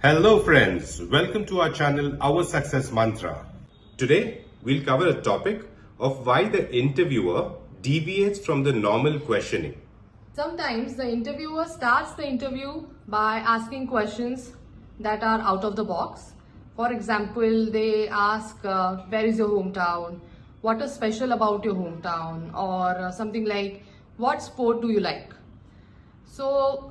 Hello friends, welcome to our channel Our Success Mantra. Today we'll cover a topic of why the interviewer deviates from the normal questioning. Sometimes the interviewer starts the interview by asking questions that are out of the box. For example, they ask, where is your hometown? What is special about your hometown? Or something like, what sport do you like? So,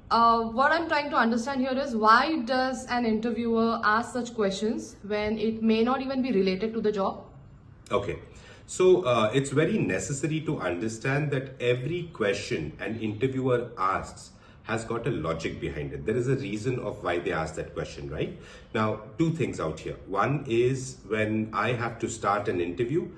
what I'm trying to understand here is why does an interviewer ask such questions when it may not even be related to the job? Okay, so it's very necessary to understand that every question an interviewer asks has got a logic behind it. There is a reason of why they ask that question, right? Now, two things out here. One is when I have to start an interview,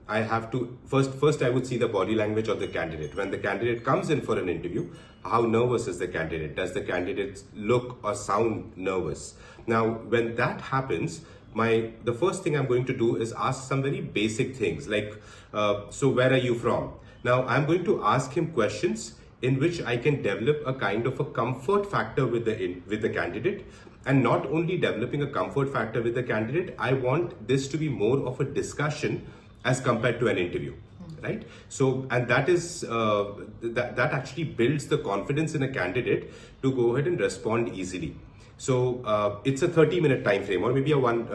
I have to first I would see the body language of the candidate. When the candidate comes in for an interview, how nervous is the candidate? Does the candidate look or sound nervous? Now, when that happens, the first thing I'm going to do is ask some very basic things like, so where are you from? Now, I'm going to ask him questions in which I can develop a kind of a comfort factor with the candidate. And not only developing a comfort factor with the candidate, I want this to be more of a discussion as compared to an interview, right? So, and that is that actually builds the confidence in a candidate to go ahead and respond easily. So it's a 30-minute time frame, or maybe a 1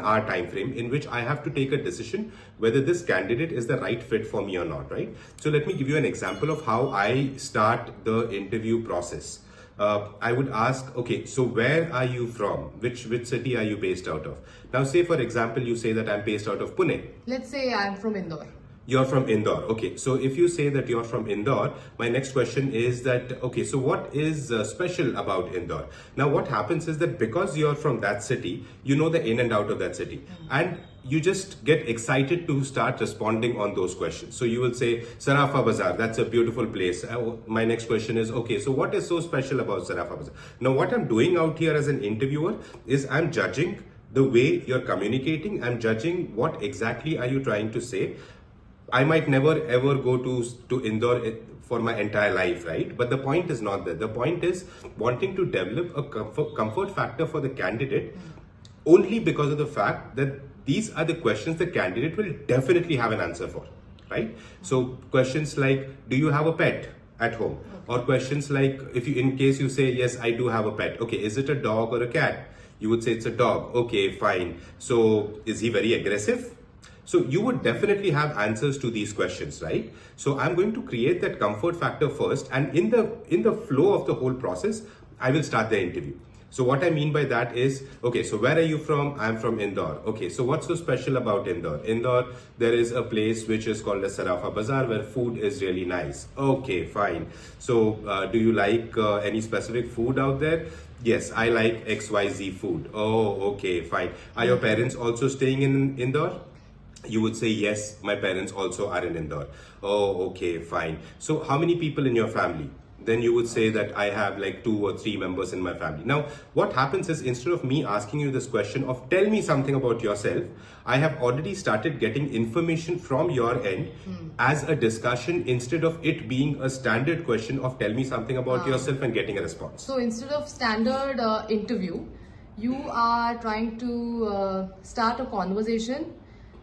hour time frame, in which I have to take a decision whether this candidate is the right fit for me or not, right? So let me give you an example of how I start the interview process. I would ask, okay, so where are you from? Which city are you based out of? Now, say for example, you say that I'm based out of Pune. Let's say I'm from Indore. You're from Indore. Okay, so if you say that you're from Indore, my next question is that, okay, so what is special about Indore? Now, what happens is that because you're from that city, you know the in and out of that city. And you just get excited to start responding on those questions. So you will say, Sarafa Bazaar, that's a beautiful place. My next question is, okay, so what is so special about Sarafa Bazaar? Now, what I'm doing out here as an interviewer is I'm judging the way you're communicating. I'm judging what exactly are you trying to say. I might never ever go to Indore for my entire life, right? But the point is not that. The point is wanting to develop a comfort factor for the candidate only because of the fact that these are the questions the candidate will definitely have an answer for, right? So questions like, do you have a pet at home? Or questions like, in case you say, yes, I do have a pet. Okay, is it a dog or a cat? You would say it's a dog. Okay, fine. So is he very aggressive? So you would definitely have answers to these questions, right? So I'm going to create that comfort factor first, and in the flow of the whole process, I will start the interview. So what I mean by that is, okay, so where are you from? I'm from Indore. Okay, so what's so special about Indore? Indore, there is a place which is called a Sarafa Bazaar where food is really nice. Okay, fine. So do you like any specific food out there? Yes, I like XYZ food. Oh, okay, fine. Are your parents also staying in Indore? You would say, yes, my parents also are in Indore. Oh, okay, fine. So how many people in your family? Then you would say that I have like 2 or 3 members in my family. Now, what happens is instead of me asking you this question of tell me something about yourself, I have already started getting information from your end as a discussion instead of it being a standard question of tell me something about yourself and getting a response. So instead of standard interview, you are trying to start a conversation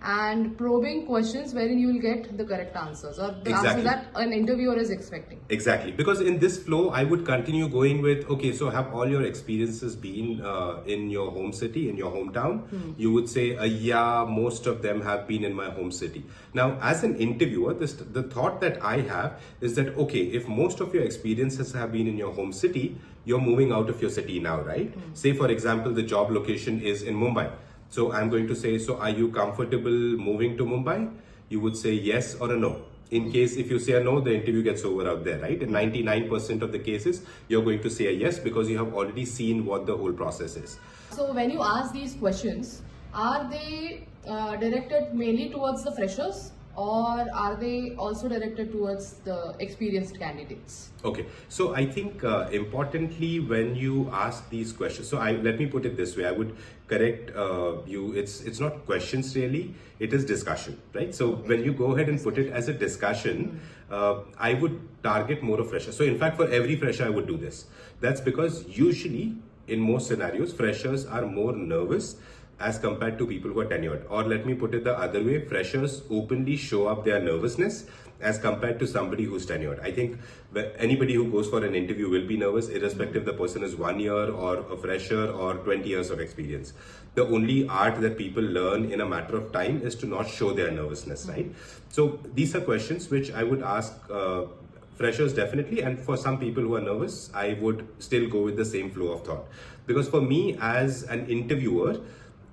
and probing questions wherein you will get the correct answers or the answers that an interviewer is expecting. Exactly. Because in this flow, I would continue going with, okay, so have all your experiences been in your home city, in your hometown? You would say, yeah, most of them have been in my home city. Now, as an interviewer, the thought that I have is that, okay, if most of your experiences have been in your home city, you're moving out of your city now, right? Say, for example, the job location is in Mumbai. So I'm going to say, so are you comfortable moving to Mumbai? You would say yes or a no. In case if you say a no, the interview gets over out there, right? In 99% of the cases, you're going to say a yes because you have already seen what the whole process is. So when you ask these questions, are they directed mainly towards the freshers? Or are they also directed towards the experienced candidates? Okay, so I think importantly when you ask these questions, so let me put it this way, I would correct you, it's not questions really, it is discussion, right? So when you go ahead and put it as a discussion, I would target more of freshers. So in fact, for every fresher, I would do this. That's because usually in most scenarios, freshers are more nervous as compared to people who are tenured. Or let me put it the other way, freshers openly show up their nervousness as compared to somebody who's tenured. I think anybody who goes for an interview will be nervous, irrespective the person is 1 year or a fresher or 20 years of experience. The only art that people learn in a matter of time is to not show their nervousness, right? So these are questions which I would ask freshers definitely, and for some people who are nervous, I would still go with the same flow of thought. Because for me as an interviewer,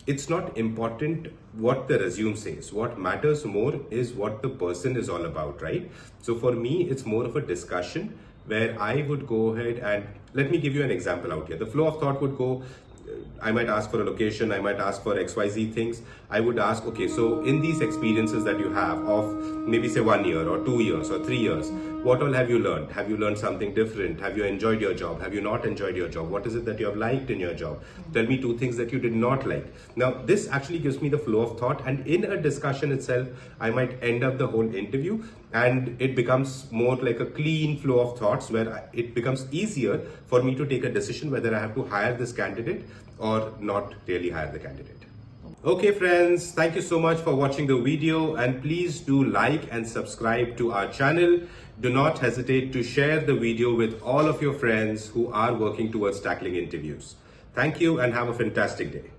it's not important what the resume says. What matters more is what the person is all about, right? So for me, it's more of a discussion where I would go ahead and let me give you an example out here. The flow of thought would go, I might ask for a location, I might ask for XYZ things. I would ask, okay, so in these experiences that you have of maybe say 1 year or 2 years or 3 years, what all have you learned? Have you learned something different? Have you enjoyed your job? Have you not enjoyed your job? What is it that you have liked in your job? Tell me 2 things that you did not like. Now, this actually gives me the flow of thought, and in a discussion itself, I might end up the whole interview and it becomes more like a clean flow of thoughts where it becomes easier for me to take a decision whether I have to hire this candidate or not really hire the candidate. Okay friends, thank you so much for watching the video, and please do like and subscribe to our channel. Do not hesitate to share the video with all of your friends who are working towards tackling interviews. Thank you and have a fantastic day.